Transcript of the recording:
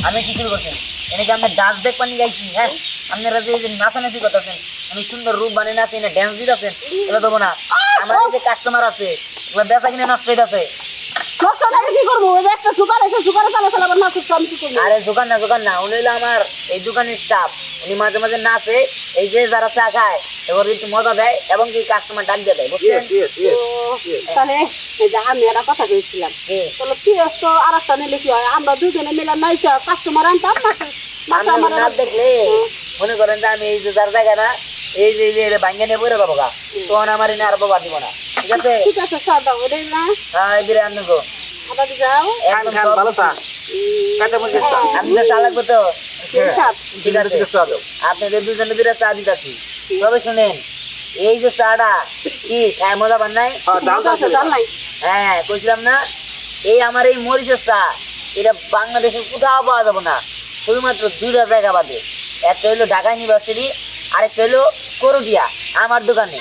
আমি কি শুরু করছেন এনেকে আপনি ডান্স দেখ পানি গাইছি হ্যাঁ আপনারা যে নাচানাচি করতেছেন আমি সুন্দর রূপ বানিয়ে নাচি না ড্যান্স দিতেছেন এটা দেবো না আমার যে কাস্টমার আছে এগুলো বেচা কিনে নষ্ট হইতেছে কি করবো ওই যে একটা সুগার আছে সুগারে চালা চালা না তো আমি কি করবো আরে দোকান না উনি হলো আমার এই দোকানের স্টাফ উনি মাঝে মাঝে নাচে এই যে যারা চা খায় এবার একটু মজা দেয় এবং কি কাস্টমার ডাক দিয়ে দেয় বুঝছেন তাহলে এই যে আমি একটা কথা কইছিলাম তাহলে পিএস তো আর একটা নিলে কি হয় আমরা দুজনে মিলে নাইছে কাস্টমার আনতাম না আমার নাচ দেখলে মনে করেন যে আমি এই যে যার জায়গা না এই যে ভাঙ্গে নিয়ে বইরে যাবো গা তখন আমার এনে আর বাবা দিব না ঠিক আছে ঠিক আছে স্যার দাও ওটাই না হ্যাঁ এদিকে আনবো গো আবার যাও একদম ভালো চা কাঁচা মরিচের চা আপনি চা লাগবে তো ঠিক আছে আপনাদের দুজনে দুটা চা দিতেছি তবে শুনেন এই যে চাটা কি খায় মজা পান নাই হ্যাঁ কইছিলাম না এই আমার এই মরিচের চা এটা বাংলাদেশের কোথাও পাওয়া যাবে না শুধুমাত্র দুইটা জায়গা বাদে একটা হইলো ঢাকা ইউনিভার্সিটি আরেকটা হইলো করুটিয়া আমার দোকানে